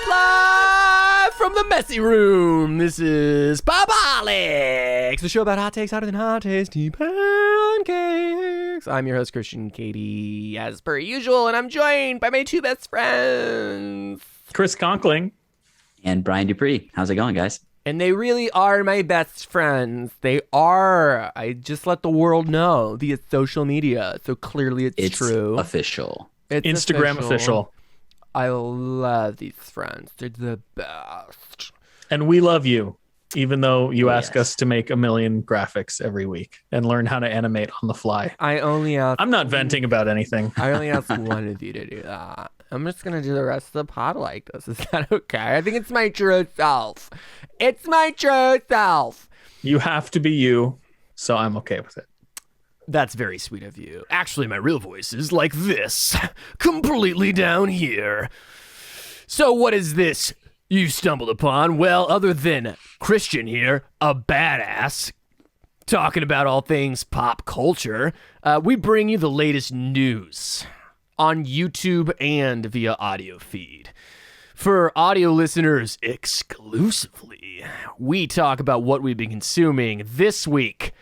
Live from the messy room, this is Pop-O-Holics, the show about hot takes hotter than hot tasty pancakes. I'm your host, Christian Katie, as per usual, and I'm joined by my two best friends, Chris Conkling and Brian Dupree. How's it going, guys? and they really are my best friends. They are. I just let the world know via social media, so clearly it's true. Official. It's Instagram official. I love these friends. They're the best. And we love you, even though you ask us to make a million graphics every week and learn how to animate on the fly. I'm not venting about anything. I only asked one of you to do that. I'm just going to do the rest of the pod like this. Is that okay? I think it's my true self. It's my true self. You have to be you, so I'm okay with it. That's very sweet of you. Actually, my real voice is like this, completely down here. So what is this you stumbled upon? Well, other than Christian here, a badass, talking about all things pop culture, we bring you the latest news on YouTube and via audio feed. For audio listeners exclusively, we talk about what we've been consuming this week.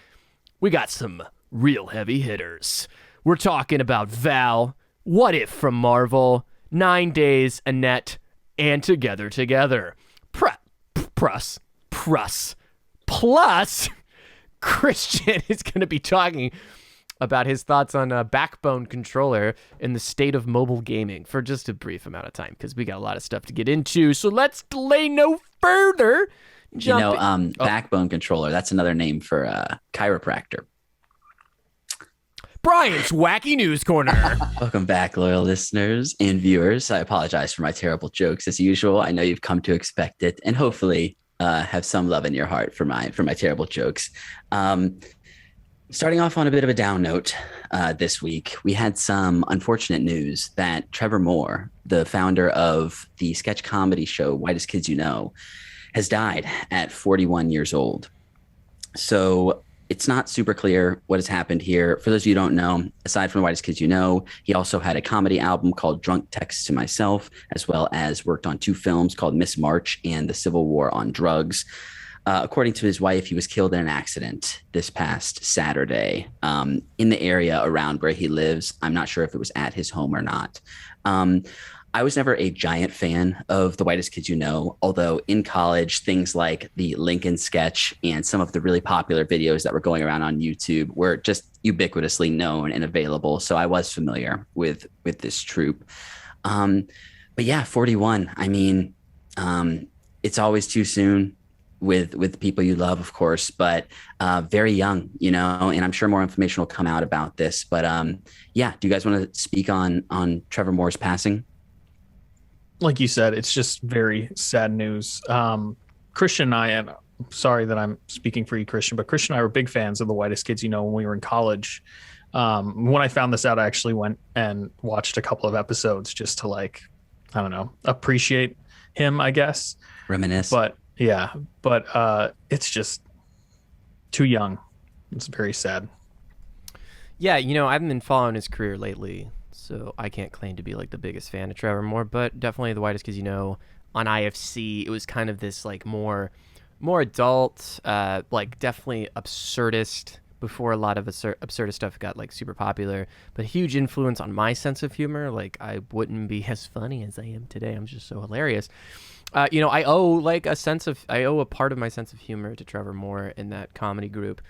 We got some real heavy hitters. We're talking about Val, What If from Marvel, 9 Days, Annette, and Together. Plus, Christian is going to be talking about his thoughts on a Backbone controller in the state of mobile gaming for just a brief amount of time, because we got a lot of stuff to get into. So let's delay no further. Backbone controller, that's another name for chiropractor. Brian's Wacky News Corner. Welcome back, loyal listeners and viewers. I apologize for my terrible jokes as usual. I know you've come to expect it, and hopefully have some love in your heart for my terrible jokes. Starting off on a bit of a down note, this week, we had some unfortunate news that Trevor Moore, the founder of the sketch comedy show Whitest Kids You Know, has died at 41 years old. So it's not super clear what has happened here. For those of you who don't know, aside from Whitest Kids You Know, he also had a comedy album called Drunk Texts to Myself, as well as worked on 2 films called Miss March and The Civil War on Drugs. According to his wife, he was killed in an accident this past Saturday in the area around where he lives. I'm not sure if it was at his home or not. I was never a giant fan of the Whitest Kids You Know, although in college, things like the Lincoln sketch and some of the really popular videos that were going around on YouTube were just ubiquitously known and available. So I was familiar with this troupe. But yeah, 41. I mean, it's always too soon with people you love, of course, but very young, and I'm sure more information will come out about this. But yeah, do you guys want to speak on Trevor Moore's passing? Like you said, it's just very sad news. Christian and I, and I'm sorry that I'm speaking for you, Christian, but Christian and I were big fans of the Whitest Kids You Know when we were in college. When I found this out, I actually went and watched a couple of episodes just to appreciate him, I guess. Reminisce. But yeah, it's just too young. It's very sad. Yeah, I haven't been following his career lately, so I can't claim to be like the biggest fan of Trevor Moore, but definitely the Whitest Kids You Know on IFC, it was kind of this like more adult, like definitely absurdist before a lot of absurdist stuff got like super popular, but huge influence on my sense of humor. Like I wouldn't be as funny as I am today. I'm just so hilarious. I owe a part of my sense of humor to Trevor Moore in that comedy group,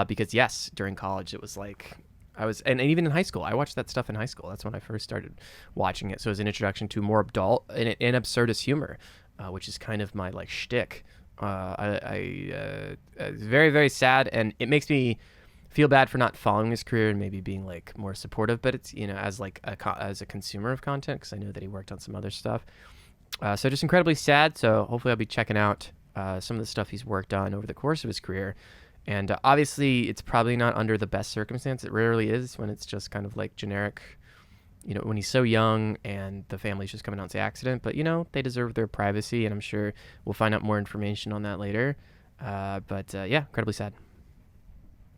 because yes, during college it was like and even in high school, I watched that stuff in high school. That's when I first started watching it. So it was an introduction to more adult and absurdist humor, which is kind of my like shtick. It's very, very sad, and it makes me feel bad for not following his career and maybe being like more supportive. But it's as like as a consumer of content, because I know that he worked on some other stuff. So just incredibly sad. So hopefully I'll be checking out some of the stuff he's worked on over the course of his career. And obviously it's probably not under the best circumstance. It rarely is when it's just kind of like generic, when he's so young and the family's just coming out to accident. But, they deserve their privacy, and I'm sure we'll find out more information on that later. But yeah, incredibly sad.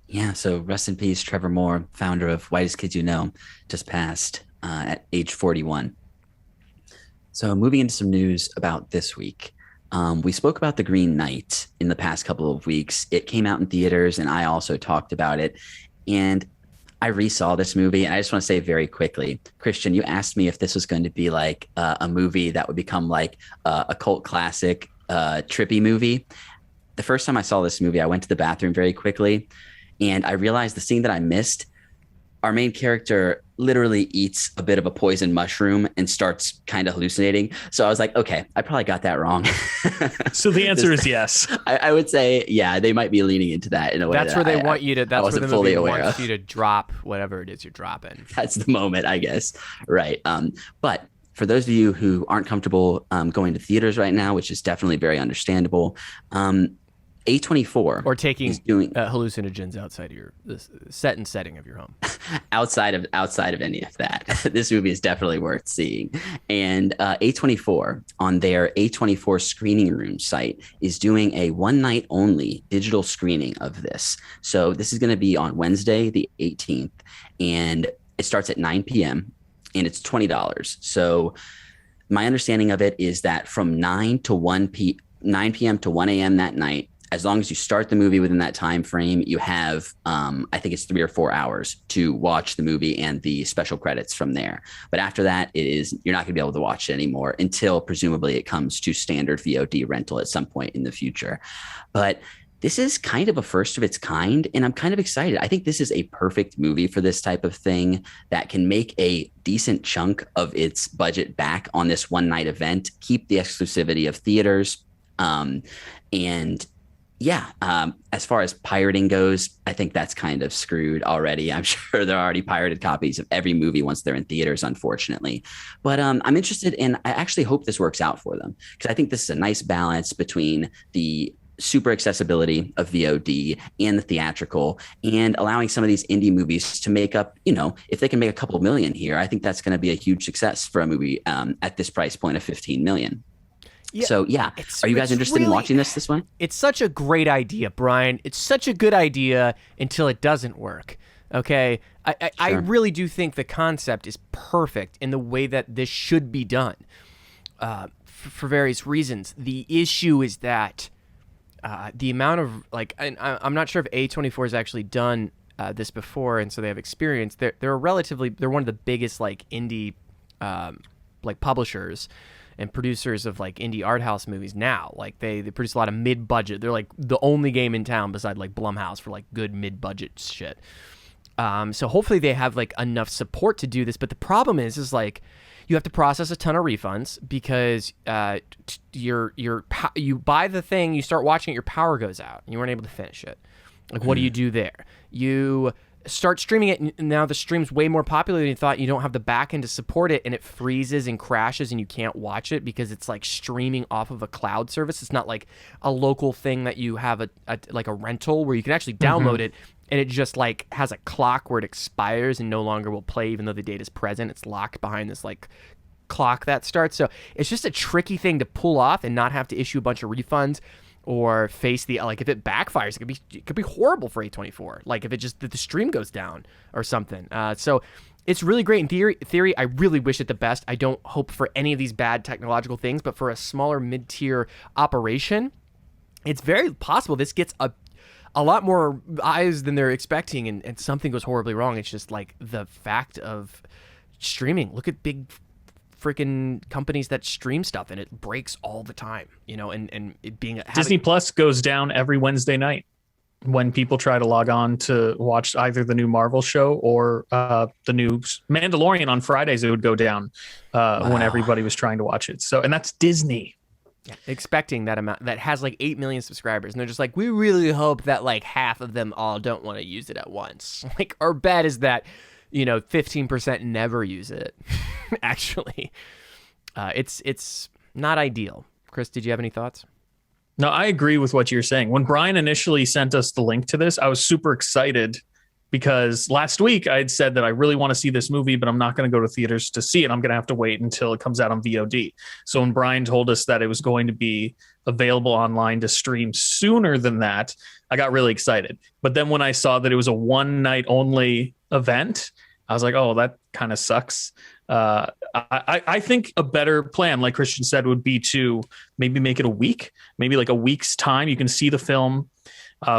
Yeah, so rest in peace, Trevor Moore, founder of Whitest Kids You Know, just passed at age 41. So moving into some news about this week. We spoke about The Green Knight in the past couple of weeks. It came out in theaters, and I also talked about it. And I resaw this movie, and I just want to say very quickly, Christian, you asked me if this was going to be like a movie that would become like a cult classic, trippy movie. The first time I saw this movie, I went to the bathroom very quickly, and I realized the scene that I missed. Our main character literally eats a bit of a poison mushroom and starts kind of hallucinating. So I was like, okay, I probably got that wrong. So the answer is yes. I would say, yeah, they might be leaning into that in a way. That's where they want you to. That's where the movie wants you to drop whatever it is you're dropping. That's the moment, I guess. Right. But for those of you who aren't comfortable going to theaters right now, which is definitely very understandable, A24 or taking hallucinogens outside of your setting of your home. outside of any of that, this movie is definitely worth seeing. And A24 on their A24 screening room site is doing a one night only digital screening of this. So this is going to be on Wednesday, the 18th, and it starts at 9 p.m. and it's $20. So my understanding of it is that from 9 p.m. to 1 a.m. that night, as long as you start the movie within that time frame, you have, I think it's 3 or 4 hours to watch the movie and the special credits from there. But after that, you're not going to be able to watch it anymore until presumably it comes to standard VOD rental at some point in the future. But this is kind of a first of its kind, and I'm kind of excited. I think this is a perfect movie for this type of thing that can make a decent chunk of its budget back on this one night event, keep the exclusivity of theaters, and as far as pirating goes, I think that's kind of screwed already. I'm sure there are already pirated copies of every movie once they're in theaters, unfortunately. But I'm interested in, I actually hope this works out for them, because I think this is a nice balance between the super accessibility of VOD and the theatrical, and allowing some of these indie movies to make up, if they can make a couple million here, I think that's going to be a huge success for a movie at this price point of 15 million. Yeah, so are you guys interested in watching this way? It's such a great idea, Brian. It's such a good idea until it doesn't work. Okay, I really do think the concept is perfect in the way that this should be done, for various reasons. The issue is that the amount of I'm not sure if A24 has actually done this before, and so they have experience. They're one of the biggest indie publishers and producers of indie art house movies now. They produce a lot of mid-budget. They're the only game in town beside Blumhouse for good mid-budget shit. So hopefully they have enough support to do this. But the problem is you have to process a ton of refunds because you buy the thing, you start watching it, your power goes out, and you weren't able to finish it. What do you do there? You start streaming it, and now the stream's way more popular than you thought. You don't have the back end to support it, and it freezes and crashes, and you can't watch it because it's streaming off of a cloud service. It's not a local thing that you have a rental where you can actually download it, and it just has a clock where it expires and no longer will play even though the data's present. It's locked behind this clock that starts. So it's just a tricky thing to pull off and not have to issue a bunch of refunds or face the if it backfires, it could be horrible for A24. If the stream goes down or something. So it's really great in theory. I really wish it the best. I don't hope for any of these bad technological things, but for a smaller mid-tier operation, it's very possible this gets a lot more eyes than they're expecting, and something goes horribly wrong. It's just the fact of streaming. Look at big freaking companies that stream stuff, and it breaks all the time, and it being Disney Plus goes down every Wednesday night when people try to log on to watch either the new Marvel show or the new Mandalorian on Fridays. It would go down when everybody was trying to watch it. So, and that's Disney. Yeah, expecting that amount that has 8 million subscribers, and they're just we really hope that half of them all don't want to use it at once. Our bet is that 15% never use it. Actually, it's not ideal. Chris, did you have any thoughts? No, I agree with what you're saying. When Brian initially sent us the link to this, I was super excited because last week I had said that I really want to see this movie, but I'm not going to go to theaters to see it. I'm going to have to wait until it comes out on VOD. So when Brian told us that it was going to be available online to stream sooner than that, I got really excited. But then when I saw that it was a one night only event, I was like, oh, that kind of sucks. I think a better plan, like Christian said, would be to maybe make it a week, maybe like a week's time. You can see the film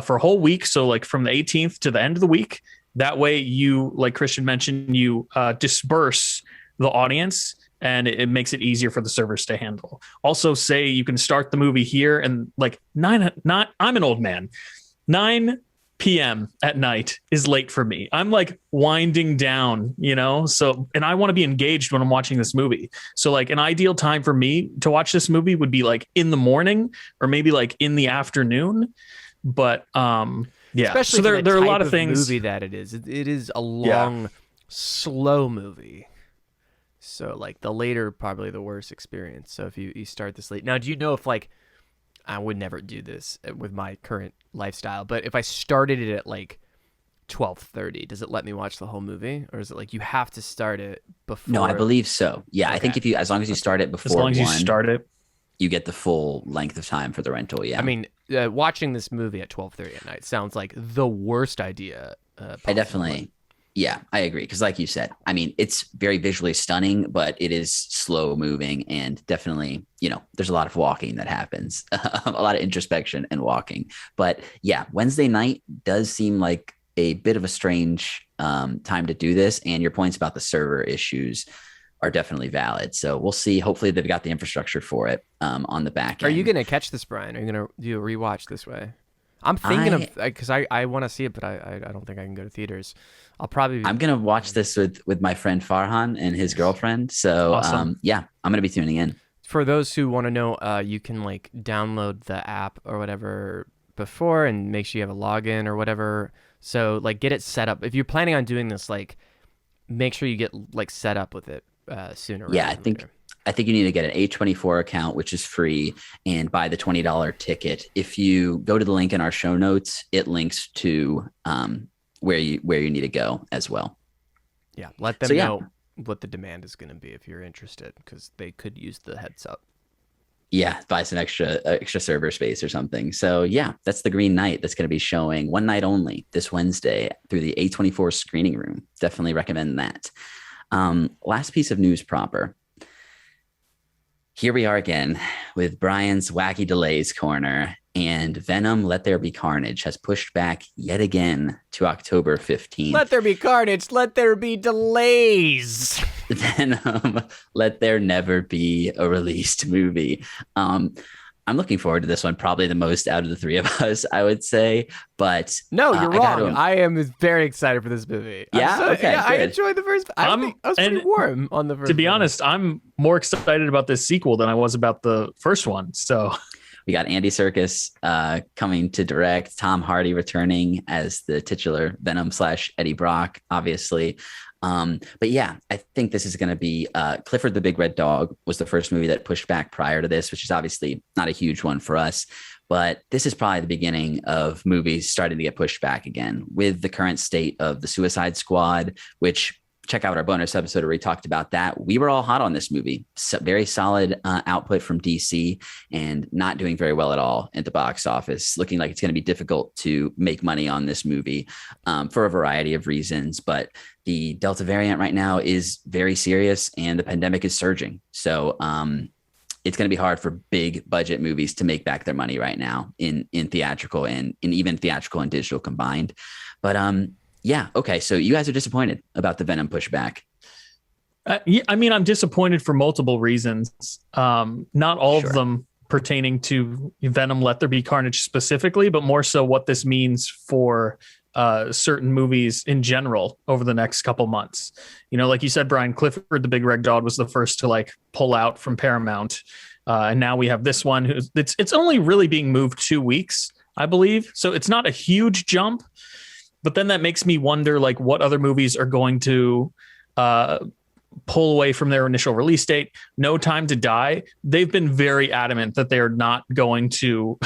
for a whole week. So like from the 18th to the end of the week. That way you, like Christian mentioned, you disperse the audience, and it makes it easier for the servers to handle. Also, say you can start the movie here and like I'm an old man. 9 p.m. at night is late for me. I'm like winding down, so, and I want to be engaged when I'm watching this movie. So like an ideal time for me to watch this movie would be like in the morning or maybe like in the afternoon. But yeah, especially so there are a lot of things. Movie that it is a long, slow movie. So like the later, probably the worst experience. So if you start this late, now do you know if like, I would never do this with my current lifestyle, but if I started it at like 12:30, does it let me watch the whole movie, or is it like you have to start it before? No, I believe so. Yeah, okay. I think as long as you start it before, you get the full length of time for the rental. Yeah, I mean, watching this movie at 12:30 at night sounds like the worst idea. I definitely. Yeah, I agree. Because like you said, I mean, it's very visually stunning, but it is slow moving, and definitely, there's a lot of walking that happens, a lot of introspection and walking. But yeah, Wednesday night does seem like a bit of a strange time to do this. And your points about the server issues are definitely valid. So we'll see. Hopefully they've got the infrastructure for it on the back end. Are you going to catch this, Brian? Are you going to do a rewatch this way? I'm thinking of, because I want to see it, but I don't think I can go to theaters. I'm going to watch this with my friend Farhan and his girlfriend. So awesome. Yeah, I'm going to be tuning in. For those who want to know, you can like download the app or whatever before and make sure you have a login or whatever. So like get it set up. If you're planning on doing this, like make sure you get like set up with it sooner. Yeah, I think you need to get an A24 account, which is free, and buy the $20 ticket. If you go to the link in our show notes, it links to where you need to go as well. Yeah, let them know what the demand is going to be if you're interested, because they could use the heads up. Yeah, buy some extra server space or something. So yeah, that's the Green Knight that's going to be showing one night only this Wednesday through the A24 screening room. Definitely recommend that. Last piece of news proper. Here we are again with Brian's Wacky Delays Corner, and Venom, Let There Be Carnage has pushed back yet again to October 15th. Let there be carnage. Let there be delays. Venom, Let There Never Be a Released movie. I'm looking forward to this one, probably the most out of the three of us, I would say. But no, you're wrong. I am very excited for this movie. Yeah, okay. Yeah, I enjoyed the first. I was pretty warm on the first. To be honest, I'm more excited about this sequel than I was about the first one. So we got Andy Serkis coming to direct, Tom Hardy returning as the titular Venom / Eddie Brock, obviously. But yeah, I think this is going to be Clifford the Big Red Dog was the first movie that pushed back prior to this, which is obviously not a huge one for us. But this is probably the beginning of movies starting to get pushed back again with the current state of the Suicide Squad, which check out our bonus episode where we talked about that. We were all hot on this movie. Very solid output from DC and not doing very well at all at the box office. Looking like it's going to be difficult to make money on this movie for a variety of reasons. But the Delta variant right now is very serious and the pandemic is surging. So it's going to be hard for big budget movies to make back their money right now in theatrical and even theatrical and digital combined. But yeah. Okay. So you guys are disappointed about the Venom pushback. Yeah, I mean, I'm disappointed for multiple reasons. Not all of them pertaining to Venom, Let There Be Carnage specifically, but more so what this means for certain movies in general over the next couple months. Like you said, Brian, Clifford the Big Red Dog was the first to like pull out from Paramount. And now we have this one it's only really being moved 2 weeks, I believe. So it's not a huge jump. But then that makes me wonder, like, what other movies are going to pull away from their initial release date. No Time to Die. They've been very adamant that they are not going to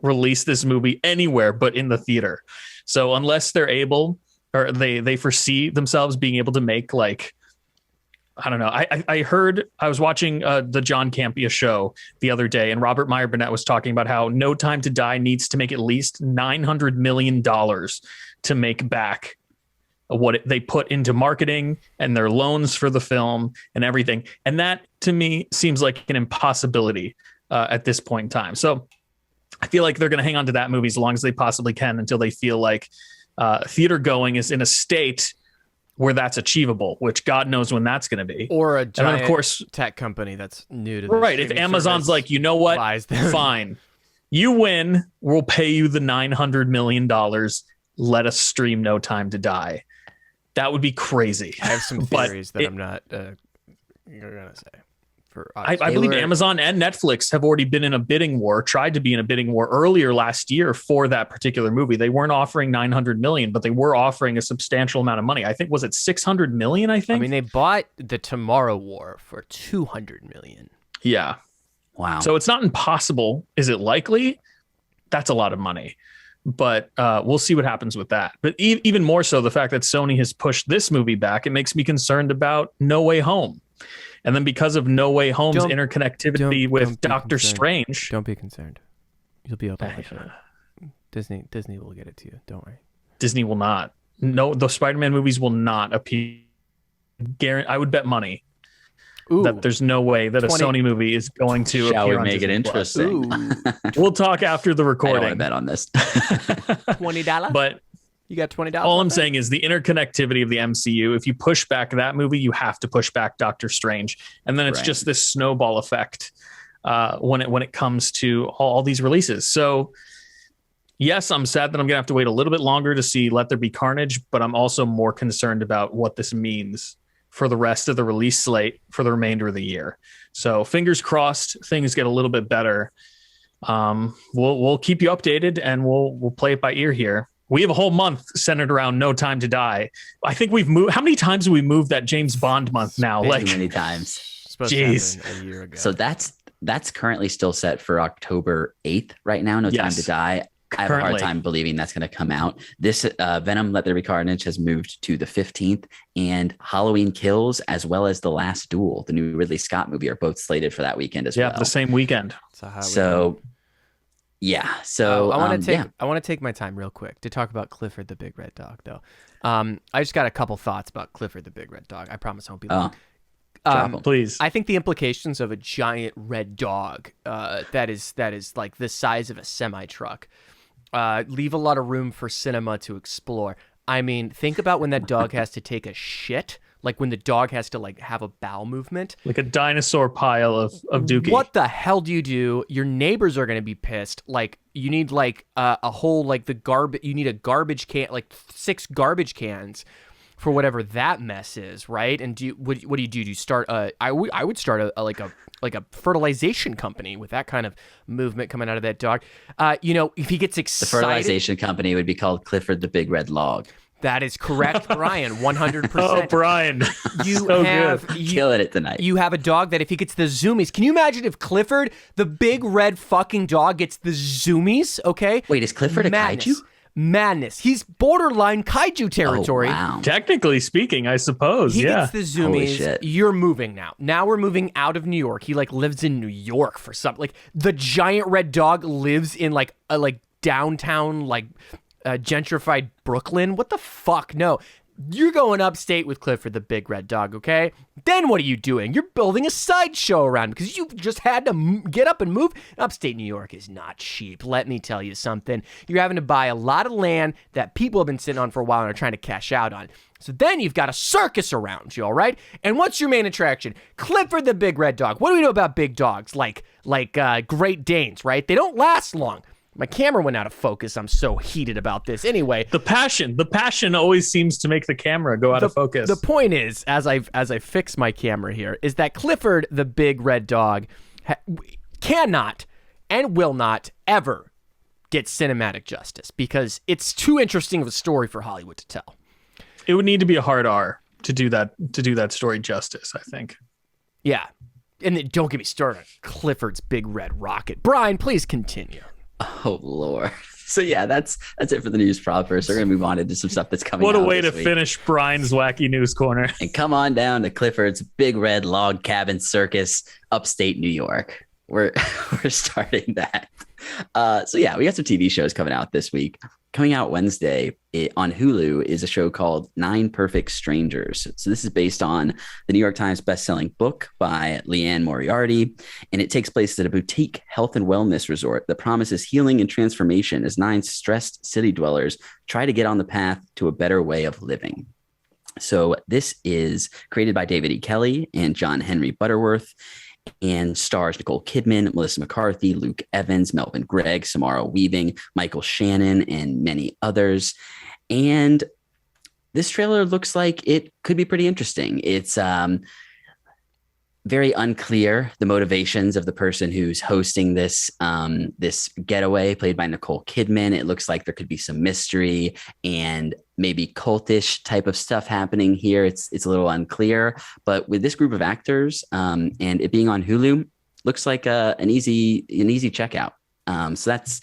release this movie anywhere but in the theater. So unless they're able, or they foresee themselves being able to make like I don't know. I heard, I was watching the John Campea show the other day, and Robert Meyer Burnett was talking about how No Time to Die needs to make at least $900 million to make back what they put into marketing and their loans for the film and everything. And that to me seems like an impossibility at this point in time. So I feel like they're going to hang on to that movie as long as they possibly can until they feel like theater going is in a state where that's achievable, which God knows when that's going to be. Or a giant, and of course, tech company that's new to the right. If Amazon's like, you know what, fine, you win, we'll pay you the $900 million. Let us stream No Time to Die. That would be crazy. I have some theories that I'm not going to say. I believe Amazon and Netflix have already been in a bidding war, tried to be in a bidding war earlier last year for that particular movie. They weren't offering $900 million, but they were offering a substantial amount of money. I think, was it $600 million, I think? I mean, they bought the Tomorrow War for $200 million. Yeah. Wow. So it's not impossible. Is it likely? That's a lot of money. But we'll see what happens with that. But even more so, the fact that Sony has pushed this movie back, it makes me concerned about No Way Home. And then because of No Way Home's interconnectivity with Doctor Strange. Don't be concerned. You'll be able to watch it. Disney will get it to you. Don't worry. Disney will not. No, the Spider-Man movies will not appear. I would bet money that there's no way that a Sony movie is going to appear on Disney. Shall we make it interesting? We'll talk after the recording. I don't want to bet on this. $20? But you got $20. All I'm saying is the interconnectivity of the MCU. If you push back that movie, you have to push back Doctor Strange, and then it's just this snowball effect when it comes to all these releases. So, yes, I'm sad that I'm gonna have to wait a little bit longer to see Let There Be Carnage, but I'm also more concerned about what this means for the rest of the release slate for the remainder of the year. So, fingers crossed, things get a little bit better. We'll keep you updated, and we'll play it by ear here. We have a whole month centered around No Time to Die. I think we've moved. How many times have we moved that James Bond month now? Like many times. Jeez. A year ago. So that's currently still set for October 8th right now. No Time to Die. I have a hard time believing that's going to come out. This Venom, Let There Be Carnage has moved to the 15th, and Halloween Kills, as well as The Last Duel, the new Ridley Scott movie, are both slated for that weekend as well. Yeah, the same weekend. So I want to take my time real quick to talk about Clifford the Big Red Dog, though. I just got a couple thoughts about Clifford the Big Red Dog. I promise I won't be long. Please. I think the implications of a giant red dog that is like the size of a semi-truck leave a lot of room for cinema to explore. I mean, think about when that dog has to take a shit. Like when the dog has to like have a bowel movement, like a dinosaur pile of dookie. What the hell do you do? Your neighbors are going to be pissed. Like you need like a whole like the garbage. You need a garbage can, like 6 garbage cans for whatever that mess is, right? And what do you do? Do you start? I would start a fertilization company with that kind of movement coming out of that dog. If he gets excited, the fertilization company would be called Clifford the Big Red Log. That is correct, Brian. 100%. Oh, Brian. Killing it tonight. You have a dog that if he gets the zoomies, can you imagine if Clifford, the big red fucking dog, gets the zoomies? Okay. Wait, is Clifford a kaiju? Madness. He's borderline kaiju territory. Oh, wow. Technically speaking, I suppose. He gets the zoomies. You're moving now. Now we're moving out of New York. He like lives in New York for something. Like the giant red dog lives in like downtown gentrified Brooklyn. What the fuck? No. You're going upstate with Clifford the Big Red Dog, okay? Then what are you doing? You're building a sideshow around because you just had to get up and move. Upstate New York is not cheap. Let me tell you something. You're having to buy a lot of land that people have been sitting on for a while and are trying to cash out on. So then you've got a circus around you, all right? And what's your main attraction? Clifford the Big Red Dog. What do we know about big dogs? Like Great Danes, right? They don't last long. My camera went out of focus. I'm so heated about this. Anyway, the passion always seems to make the camera go out of focus. The point is, as I fix my camera here, is that Clifford the Big Red Dog cannot and will not ever get cinematic justice because it's too interesting of a story for Hollywood to tell. It would need to be a hard R to do that story justice, I think. Yeah. And then don't get me started on Clifford's Big Red Rocket. Brian, please continue. Oh, Lord. So yeah, that's it for the news proper. So we're gonna move on into some stuff that's coming out. What a way to this week. finish Brian's wacky news corner. And come on down to Clifford's Big Red Log Cabin Circus, upstate New York. We're starting that. So yeah, we got some TV shows coming out this week. Coming out Wednesday on Hulu is a show called 9 Perfect Strangers. So this is based on the New York Times bestselling book by Leanne Moriarty, and it takes place at a boutique health and wellness resort that promises healing and transformation as 9 stressed city dwellers try to get on the path to a better way of living. So this is created by David E. Kelly and John Henry Butterworth, and stars Nicole Kidman, Melissa McCarthy, Luke Evans, Melvin Gregg, Samara Weaving, Michael Shannon, and many others. And this trailer looks like it could be pretty interesting. It's very unclear the motivations of the person who's hosting this this getaway, played by Nicole Kidman. It looks like there could be some mystery and maybe cultish type of stuff happening here. It's a little unclear, but with this group of actors and it being on Hulu, looks like an easy checkout. So that's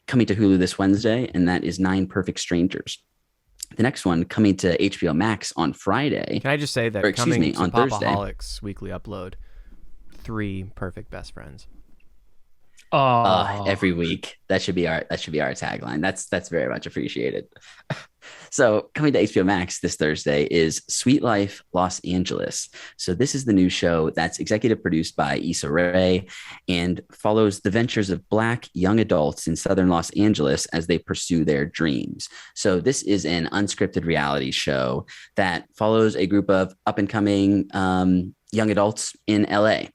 coming to Hulu this Wednesday, and that is 9 Perfect Strangers. The next one coming to HBO Max on Friday. Can I just say that on Thursday. Pop-O-Holics weekly upload, 3 perfect best friends. Every week. That should be our tagline. That's very much appreciated. So coming to HBO Max this Thursday is Sweet Life Los Angeles. So this is the new show that's executive produced by Issa Rae and follows the ventures of Black young adults in Southern Los Angeles as they pursue their dreams. So this is an unscripted reality show that follows a group of up and coming young adults in LA.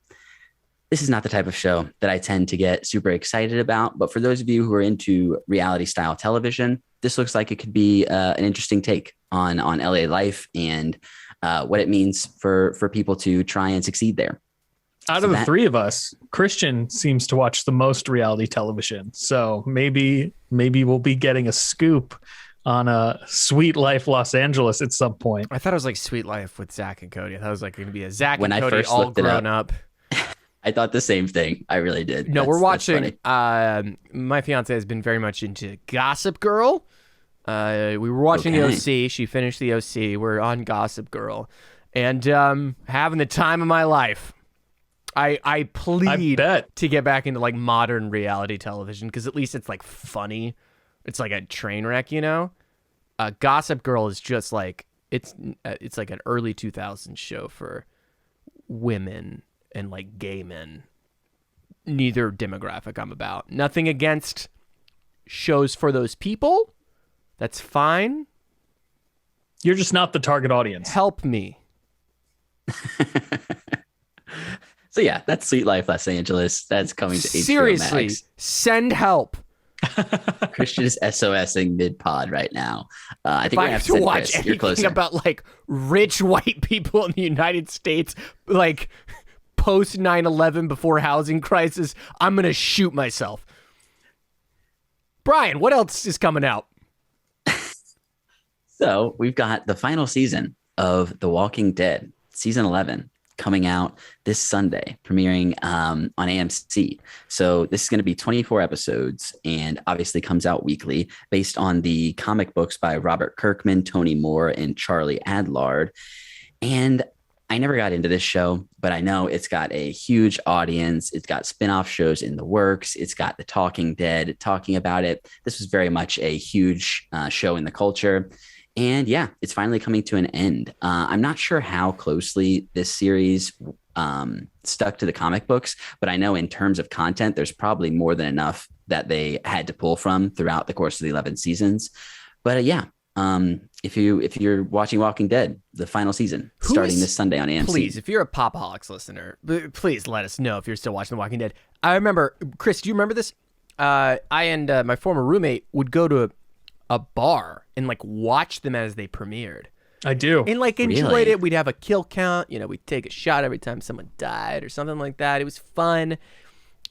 This is not the type of show that I tend to get super excited about, but for those of you who are into reality style television, this looks like it could be an interesting take on LA life and what it means for people to try and succeed there. Out of the 3 of us, Christian seems to watch the most reality television. So maybe we'll be getting a scoop on a Sweet Life Los Angeles at some point. I thought it was like Sweet Life with Zach and Cody. I thought it was like going to be a Zach When and I Cody first all looked it grown up. I thought the same thing. I really did. No, we're watching. My fiance has been very much into Gossip Girl. We were watching the OC. She finished the OC. We're on Gossip Girl, and having the time of my life. I plead to get back into like modern reality television because at least it's like funny. It's like a train wreck, you know. Gossip Girl is just like it's like an early 2000s show for women and like gay men. Neither demographic I'm about. Nothing against shows for those people. That's fine. You're just not the target audience. Help me. So yeah, that's Sweet Life Los Angeles. That's coming to HBO Max. Seriously, send help. Christian is SOSing mid-pod right now. I think I we have to to watch Chris. You're anything closer. about like rich white people in the United States, like post 9/11 before housing crisis, I'm going to shoot myself. Brian, what else is coming out? So we've got the final season of The Walking Dead, season 11, coming out this Sunday, premiering on AMC. So this is going to be 24 episodes and obviously comes out weekly based on the comic books by Robert Kirkman, Tony Moore, and Charlie Adlard. And I never got into this show, but I know it's got a huge audience. It's got spin-off shows in the works. It's got The Talking Dead talking about it. This was very much a huge show in the culture. And yeah, it's finally coming to an end. I'm not sure how closely this series stuck to the comic books, but I know in terms of content, there's probably more than enough that they had to pull from throughout the course of the 11 seasons. But yeah, if you're watching Walking Dead, the final season starting this Sunday on AMC. Please, if you're a Pop-O-Holics listener, please let us know if you're still watching The Walking Dead. I remember, Chris, do you remember this? I and my former roommate would go to a bar and like watch them as they premiered. I do. And like enjoyed Really? it. We'd have a kill count. We'd take a shot every time someone died or something like that. It was fun.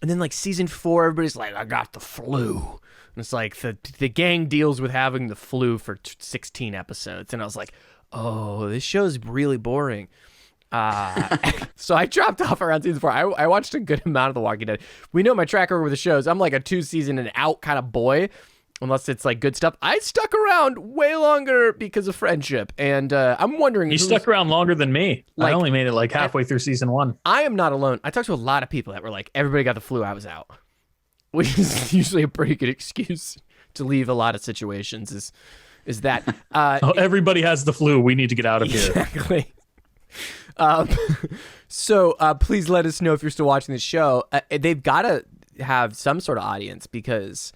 And then like season 4, everybody's like, I got the flu. And it's like the gang deals with having the flu for 16 episodes. And I was like, oh, this show's really boring. So I dropped off around season 4. I watched a good amount of The Walking Dead. We know my track record with the shows. I'm like a 2 season and out kind of boy. unless it's like good stuff. I stuck around way longer because of friendship, and I'm wondering. You stuck around longer than me. I only made it like halfway through season 1. I am not alone. I talked to a lot of people that were like, everybody got the flu, I was out, which is usually a pretty good excuse to leave a lot of situations. Is that everybody has the flu? We need to get out of here. Exactly. So please let us know if you're still watching the show. They've got to have some sort of audience because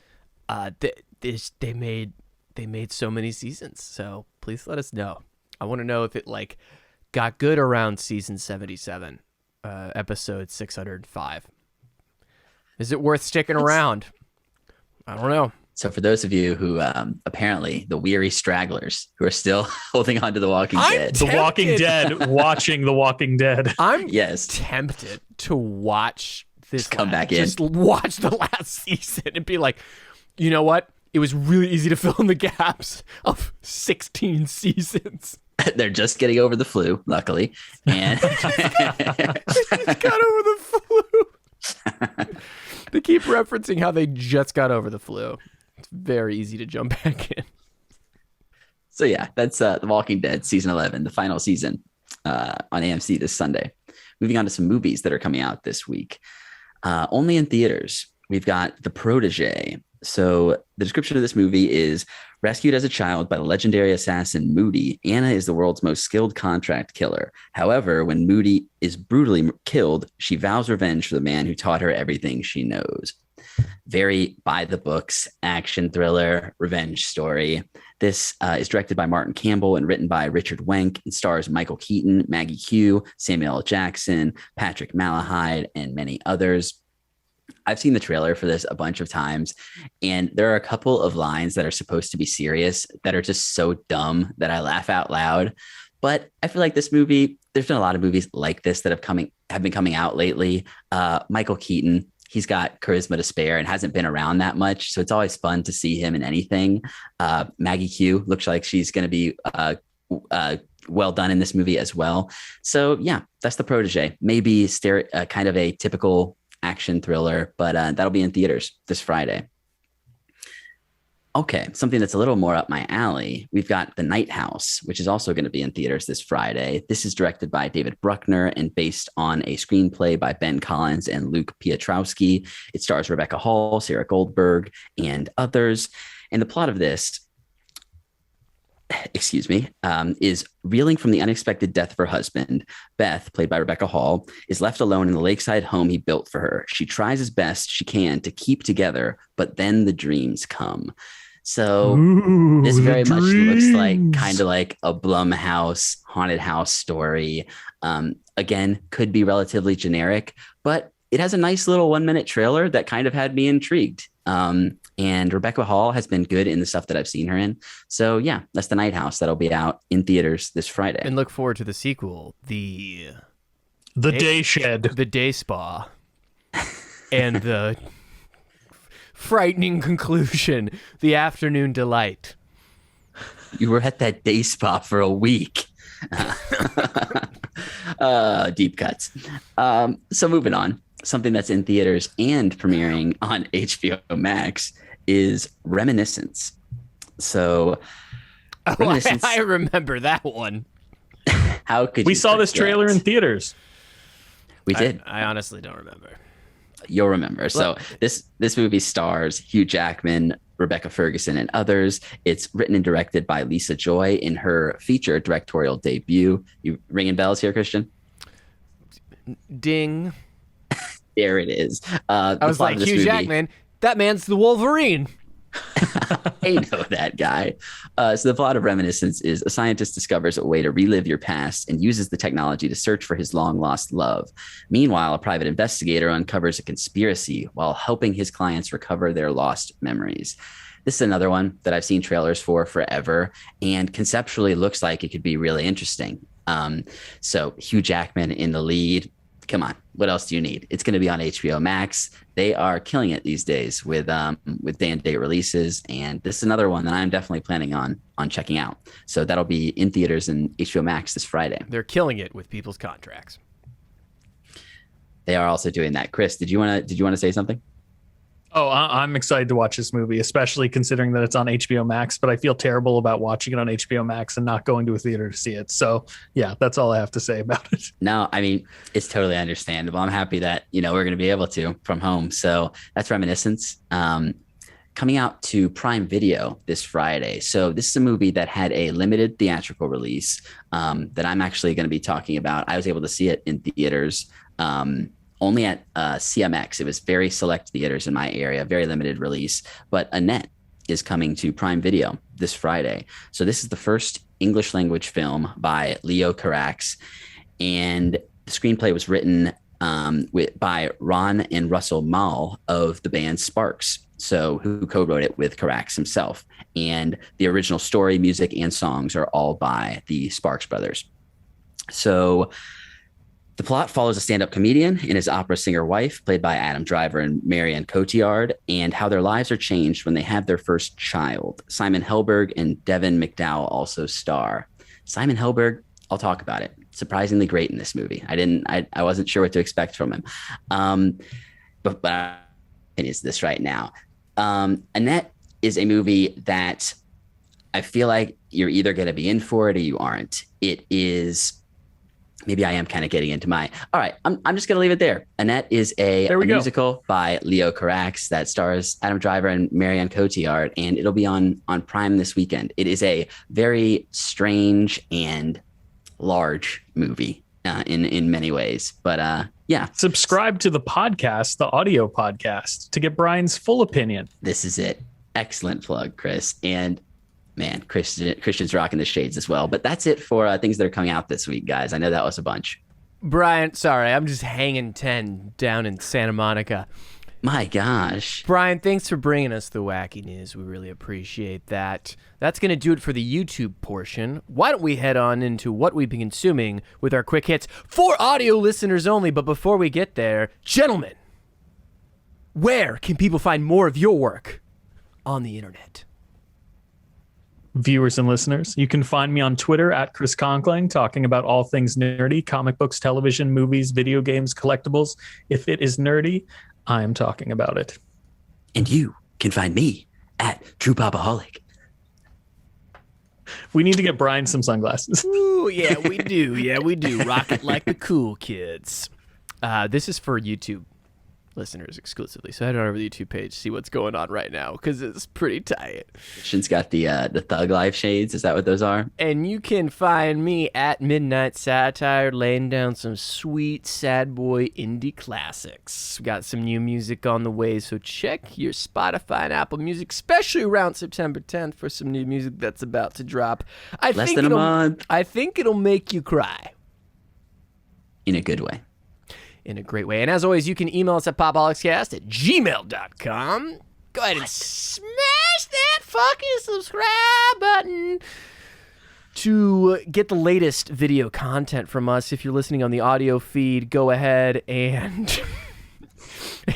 they made so many seasons. So please let us know. I want to know if it like got good around season 77, episode 605. Is it worth sticking around? I don't know. So for those of you who apparently the weary stragglers who are still holding on to The Walking Dead. The Walking Dead, watching The Walking Dead. I'm tempted to watch this. Come back in. Just watch the last season and be like, you know what? It was really easy to fill in the gaps of 16 seasons. They're just getting over the flu, luckily. And They just got over the flu. They keep referencing how they just got over the flu. It's very easy to jump back in. So yeah, that's The Walking Dead season 11, the final season on AMC this Sunday. Moving on to some movies that are coming out this week. Only in theaters, we've got The Protege. So the description of this movie is: rescued as a child by the legendary assassin Moody, Anna is the world's most skilled contract killer. However, when Moody is brutally killed, she vows revenge for the man who taught her everything she knows. Very by the books, action thriller, revenge story. This is directed by Martin Campbell and written by Richard Wenk and stars Michael Keaton, Maggie Q, Samuel L. Jackson, Patrick Malahide, and many others. I've seen the trailer for this a bunch of times, and there are a couple of lines that are supposed to be serious that are just so dumb that I laugh out loud. But I feel like this movie, there's been a lot of movies like this that have been coming out lately. Michael Keaton, he's got charisma to spare and hasn't been around that much, so it's always fun to see him in anything. Maggie Q looks like she's going to be well done in this movie as well. So yeah, that's The Protege. Maybe kind of a typical action thriller, but that'll be in theaters this Friday. Okay, something that's a little more up my alley. We've got The Night House, which is also going to be in theaters this Friday. This is directed by David Bruckner and based on a screenplay by Ben Collins and Luke Piotrowski. It stars Rebecca Hall, Sarah Goldberg, and others. And the plot of this, is reeling from the unexpected death of her husband. Beth, played by Rebecca Hall, is left alone in the lakeside home he built for her. She tries as best she can to keep together, but then the dreams come. So this very much looks like kind of like a Blumhouse haunted house story. Again, could be relatively generic, but it has a nice little 1-minute trailer that kind of had me intrigued. And Rebecca Hall has been good in the stuff that I've seen her in. So yeah, that's The Night House. That'll be out in theaters this Friday. And look forward to the sequel, the Day Shed, the Day Spa, and the frightening conclusion, The Afternoon Delight. You were at that day spa for a week. Deep cuts. So moving on. Something that's in theaters and premiering on HBO Max is Reminiscence. So Reminiscence, I remember that one. How could we saw this trailer in theaters? We did. I honestly don't remember. You'll remember. So this movie stars Hugh Jackman, Rebecca Ferguson, and others. It's written and directed by Lisa Joy in her feature directorial debut. You ringing bells here, Christian? Ding. There it is. I was like, Hugh Jackman, that man's the Wolverine. I know that guy. So the plot of Reminiscence is a scientist discovers a way to relive your past and uses the technology to search for his long-lost love. Meanwhile, a private investigator uncovers a conspiracy while helping his clients recover their lost memories. This is another one that I've seen trailers for forever and conceptually looks like it could be really interesting. So Hugh Jackman in the lead. Come on, what else do you need? It's going to be on HBO Max. They are killing it these days with day and date releases, and this is another one that I'm definitely planning on checking out. So that'll be in theaters and HBO Max this Friday. They're killing it with people's contracts. They are also doing that. Chris, did you want to say something? Oh, I'm excited to watch this movie, especially considering that it's on HBO Max, but I feel terrible about watching it on HBO Max and not going to a theater to see it. So, yeah, that's all I have to say about it. No, I mean, it's totally understandable. I'm happy that, we're going to be able to from home. So that's Reminiscence. Coming out to Prime Video this Friday. So this is a movie that had a limited theatrical release that I'm actually going to be talking about. I was able to see it in theaters only at CMX. It was very select theaters in my area, very limited release. But Annette is coming to Prime Video this Friday. So this is the first English language film by Leo Carax. And the screenplay was written by Ron and Russell Mall of the band Sparks, so who co-wrote it with Carax himself. And the original story, music, and songs are all by the Sparks brothers. So the plot follows a stand-up comedian and his opera singer wife, played by Adam Driver and Marianne Cotillard, and how their lives are changed when they have their first child. Simon Helberg and Devin McDowell also star. Simon Helberg, I'll talk about it. Surprisingly great in this movie. I wasn't sure what to expect from him. But it is this right now. Annette is a movie that I feel like you're either going to be in for it or you aren't. It is, maybe I am kind of getting into all right, I'm just going to leave it there. Annette is a musical by Leo Carax that stars Adam Driver and Marianne Cotillard, and it'll be on Prime this weekend. It is a very strange and large movie in many ways, but yeah. Subscribe to the podcast, the audio podcast, to get Brian's full opinion. This is it. Excellent plug, Chris. And man, Christian's rocking the shades as well. But that's it for things that are coming out this week, guys. I know that was a bunch. Brian, sorry, I'm just hanging 10 down in Santa Monica. My gosh. Brian, thanks for bringing us the wacky news. We really appreciate that. That's going to do it for the YouTube portion. Why don't we head on into what we've been consuming with our quick hits for audio listeners only. But before we get there, gentlemen, where can people find more of your work on the internet? Viewers and listeners, you can find me on Twitter at Chris Conkling, talking about all things nerdy, comic books, television, movies, video games, collectibles. If it is nerdy, I am talking about it. And you can find me at True Pop-O-Holic. We need to get Brian some sunglasses. Ooh, yeah, we do. Yeah, we do. Rock it like the cool kids. This is for YouTube listeners exclusively. So head on over to the YouTube page, see what's going on right now, because it's pretty tight. Christian's got the Thug Life shades. Is that what those are? And you can find me at Midnight Satire, laying down some sweet sad boy indie classics. We got some new music on the way, so check your Spotify and Apple Music, especially around September 10th for some new music that's about to drop. Less than a month. I think it'll make you cry. In a good way. In a great way. And as always, you can email us at popaholicscast@gmail.com. Go ahead and smash that fucking subscribe button to get the latest video content from us. If you're listening on the audio feed, go ahead and,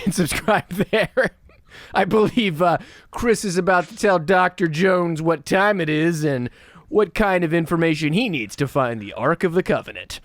and subscribe there. I believe Chris is about to tell Dr. Jones what time it is and what kind of information he needs to find the Ark of the Covenant.